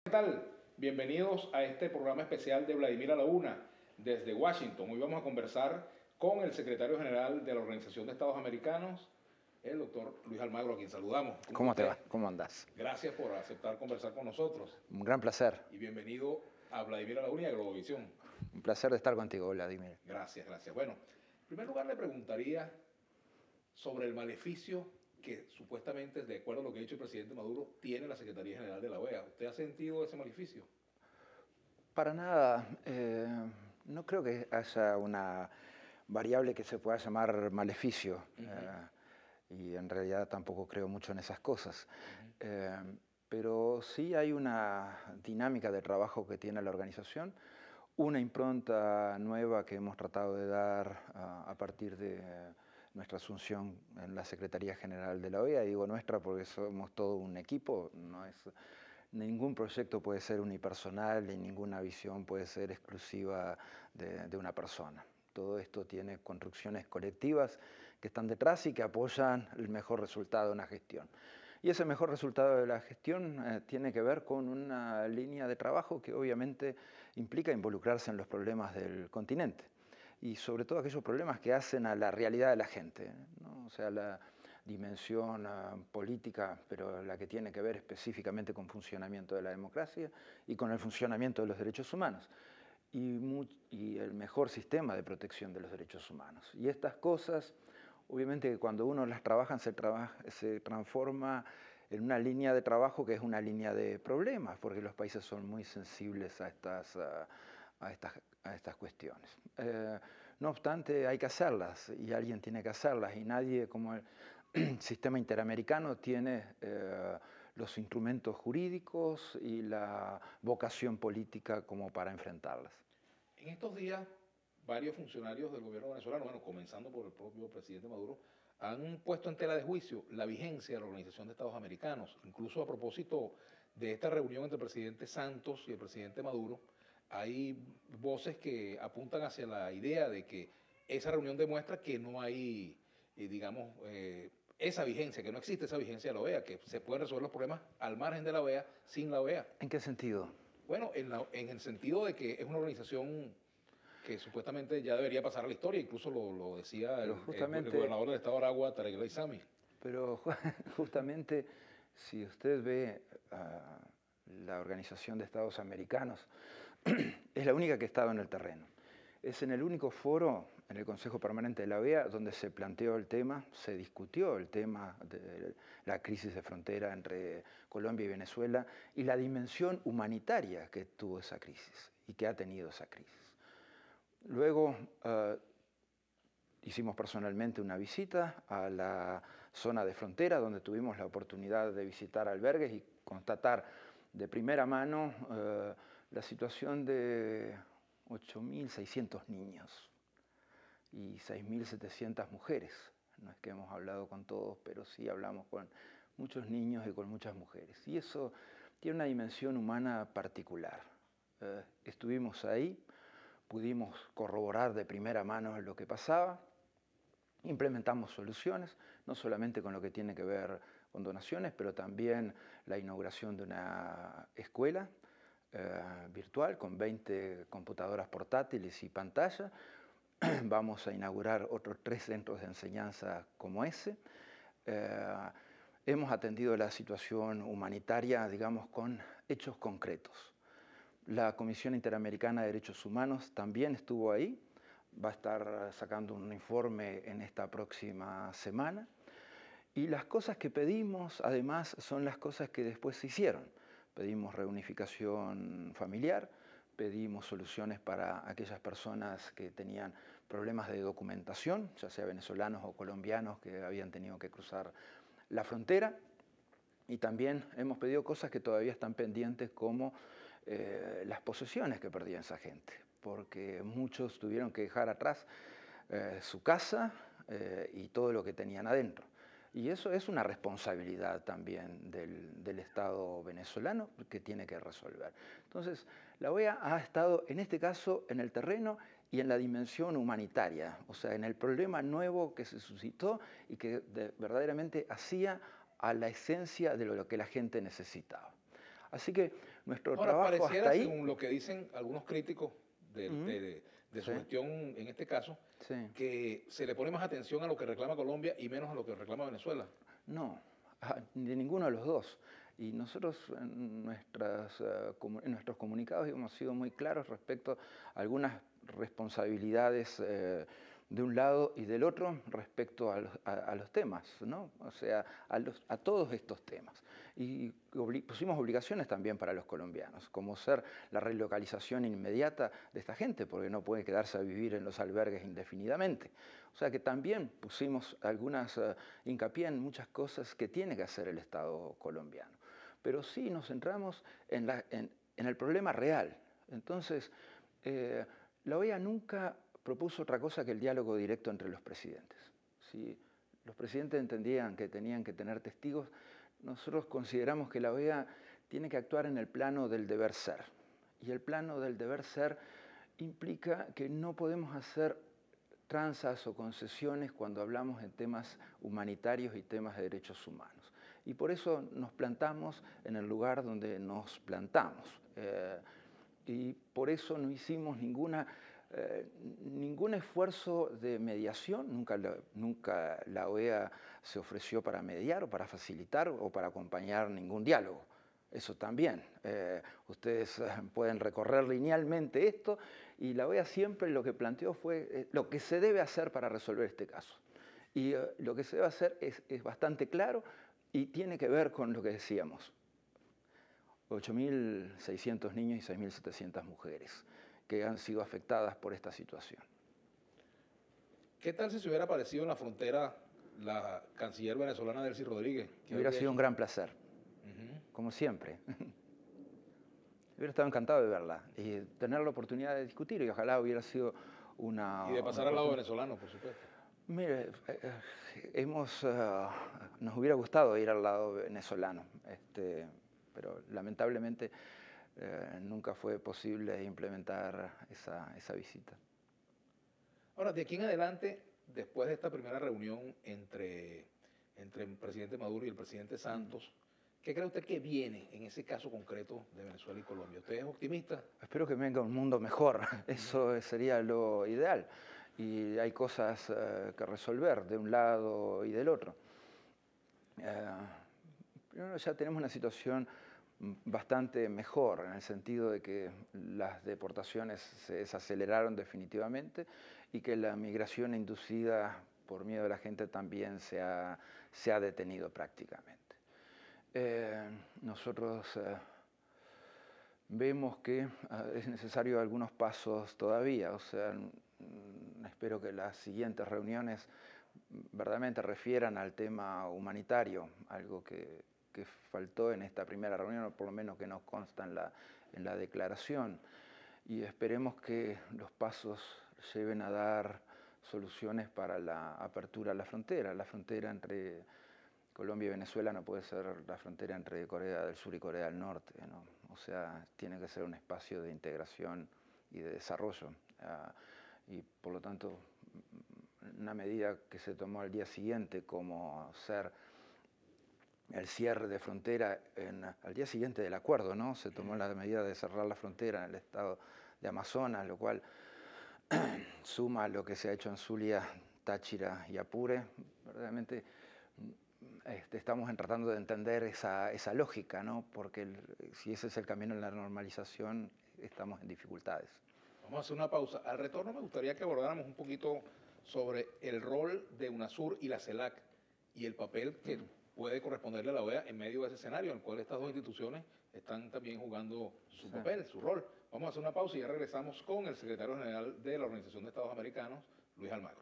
¿Qué tal? Bienvenidos a este programa especial de Vladimir a la Una desde Washington. Hoy vamos a conversar con el secretario general de la Organización de Estados Americanos, el doctor Luis Almagro, a quien saludamos. ¿Cómo te va? ¿Cómo andás? Gracias por aceptar conversar con nosotros. Un gran placer. Y bienvenido a Vladimir a la Una y a Globovisión. Un placer de estar contigo, Vladimir. Gracias. Bueno, en primer lugar le preguntaría sobre el maleficio que supuestamente, de acuerdo a lo que ha dicho el presidente Maduro, tiene la Secretaría General de la OEA. ¿Usted ha sentido ese maleficio? Para nada. No creo que haya una variable que se pueda llamar maleficio. Y en realidad tampoco creo mucho en esas cosas. Pero sí hay una dinámica de trabajo que tiene la organización, una impronta nueva que hemos tratado de dar a partir de nuestra asunción en la Secretaría General de la OEA. Digo nuestra porque somos todo un equipo, ningún proyecto puede ser unipersonal y ninguna visión puede ser exclusiva de una persona. Todo esto tiene construcciones colectivas que están detrás y que apoyan el mejor resultado de una gestión. Y ese mejor resultado de la gestión tiene que ver con una línea de trabajo que obviamente implica involucrarse en los problemas del continente y sobre todo aquellos problemas que hacen a la realidad de la gente, ¿no? O sea, la dimensión política, pero la que tiene que ver específicamente con funcionamiento de la democracia y con el funcionamiento de los derechos humanos y el mejor sistema de protección de los derechos humanos. Y estas cosas, obviamente, cuando uno las trabaja, se transforma en una línea de trabajo que es una línea de problemas, porque los países son muy sensibles a estas cuestiones. No obstante, hay que hacerlas y alguien tiene que hacerlas y nadie como el sistema interamericano tiene los instrumentos jurídicos y la vocación política como para enfrentarlas. En estos días, varios funcionarios del gobierno venezolano, bueno, comenzando por el propio presidente Maduro, han puesto en tela de juicio la vigencia de la Organización de Estados Americanos. Incluso a propósito de esta reunión entre el presidente Santos y el presidente Maduro, hay voces que apuntan hacia la idea de que esa reunión demuestra que no hay, digamos, esa vigencia, que no existe esa vigencia de la OEA, que se pueden resolver los problemas al margen de la OEA, sin la OEA. ¿En qué sentido? Bueno, en el sentido de que es una organización que supuestamente ya debería pasar a la historia, incluso lo decía el gobernador del estado de Aragua, Tarek El Aissami. Pero justamente si usted ve la Organización de Estados Americanos, es la única que ha estado en el terreno. Es en el único foro, en el Consejo Permanente de la OEA, donde se planteó el tema, se discutió el tema de la crisis de frontera entre Colombia y Venezuela y la dimensión humanitaria que tuvo esa crisis y que ha tenido esa crisis. Luego hicimos personalmente una visita a la zona de frontera, donde tuvimos la oportunidad de visitar albergues y constatar de primera mano la situación de 8.600 niños y 6.700 mujeres. No es que hemos hablado con todos, pero sí hablamos con muchos niños y con muchas mujeres. Y eso tiene una dimensión humana particular. Estuvimos ahí, pudimos corroborar de primera mano lo que pasaba, implementamos soluciones, no solamente con lo que tiene que ver con donaciones, pero también la inauguración de una escuela virtual con 20 computadoras portátiles y pantalla. Vamos a inaugurar otros 3 centros de enseñanza como ese. Hemos atendido la situación humanitaria, digamos, con hechos concretos. La Comisión Interamericana de Derechos Humanos también estuvo ahí. Va a estar sacando un informe en esta próxima semana. Y las cosas que pedimos, además, son las cosas que después se hicieron. Pedimos reunificación familiar, pedimos soluciones para aquellas personas que tenían problemas de documentación, ya sea venezolanos o colombianos que habían tenido que cruzar la frontera. Y también hemos pedido cosas que todavía están pendientes, como las posesiones que perdía esa gente, porque muchos tuvieron que dejar atrás su casa y todo lo que tenían adentro. Y eso es una responsabilidad también del Estado venezolano que tiene que resolver. Entonces, la OEA ha estado, en este caso, en el terreno y en la dimensión humanitaria, o sea, en el problema nuevo que se suscitó y que verdaderamente hacía a la esencia de lo que la gente necesitaba. Así que nuestro Ahora, trabajo pareciera, hasta ahí. según lo que dicen algunos críticos de su Sí. gestión en este caso, Sí. que se le pone más atención a lo que reclama Colombia y menos a lo que reclama Venezuela. No, de ninguno de los dos. Y nosotros en nuestros comunicados hemos sido muy claros respecto a algunas responsabilidades de un lado y del otro respecto a los temas, ¿no? O sea, a todos estos temas. Y pusimos obligaciones también para los colombianos, como ser la relocalización inmediata de esta gente, porque no puede quedarse a vivir en los albergues indefinidamente. O sea que también pusimos hincapié en muchas cosas que tiene que hacer el Estado colombiano. Pero sí nos centramos en el problema real. Entonces, la OEA nunca propuso otra cosa que el diálogo directo entre los presidentes. Si los presidentes entendían que tenían que tener testigos, nosotros consideramos que la OEA tiene que actuar en el plano del deber ser. Y el plano del deber ser implica que no podemos hacer tranzas o concesiones cuando hablamos en temas humanitarios y temas de derechos humanos. Y por eso nos plantamos en el lugar donde nos plantamos. Y por eso no hicimos ningún esfuerzo de mediación, nunca la OEA se ofreció para mediar o para facilitar o para acompañar ningún diálogo. Eso también. Ustedes pueden recorrer linealmente esto y la OEA siempre lo que planteó fue lo que se debe hacer para resolver este caso. Y lo que se debe hacer es bastante claro y tiene que ver con lo que decíamos. 8.600 niños y 6.700 mujeres que han sido afectadas por esta situación. ¿Qué tal si se hubiera aparecido en la frontera la canciller venezolana Delcy Rodríguez? Hubiera sido un gran placer, como siempre. Hubiera estado encantado de verla y tener la oportunidad de discutir y ojalá hubiera sido una... Y de pasar al lado venezolano, por supuesto. Mire, nos hubiera gustado ir al lado venezolano, pero lamentablemente nunca fue posible implementar esa visita. Ahora, de aquí en adelante, después de esta primera reunión entre el presidente Maduro y el presidente Santos, ¿qué cree usted que viene en ese caso concreto de Venezuela y Colombia? ¿Usted es optimista? Espero que venga un mundo mejor, eso sería lo ideal. Y hay cosas que resolver de un lado y del otro. Primero ya tenemos una situación bastante mejor en el sentido de que las deportaciones se desaceleraron definitivamente y que la migración inducida por miedo de la gente también se ha detenido prácticamente. Nosotros vemos que es necesario algunos pasos todavía, o sea, espero que las siguientes reuniones verdaderamente refieran al tema humanitario, algo que faltó en esta primera reunión, o por lo menos que nos consta en la declaración, y esperemos que los pasos lleven a dar soluciones para la apertura a la frontera entre Colombia y Venezuela no puede ser la frontera entre Corea del Sur y Corea del Norte, ¿no? O sea, tiene que ser un espacio de integración y de desarrollo. Y por lo tanto, una medida que se tomó al día siguiente como ser el cierre de frontera al día siguiente del acuerdo, ¿no? Se tomó la medida de cerrar la frontera en el estado de Amazonas, lo cual suma lo que se ha hecho en Zulia, Táchira y Apure. Verdaderamente estamos tratando de entender esa lógica, ¿no? Porque si ese es el camino en la normalización, estamos en dificultades. Vamos a hacer una pausa. Al retorno me gustaría que abordáramos un poquito sobre el rol de UNASUR y la CELAC y el papel que puede corresponderle a la OEA en medio de ese escenario en el cual estas dos instituciones están también jugando su papel, su rol. Vamos a hacer una pausa y ya regresamos con el secretario general de la Organización de Estados Americanos, Luis Almagro.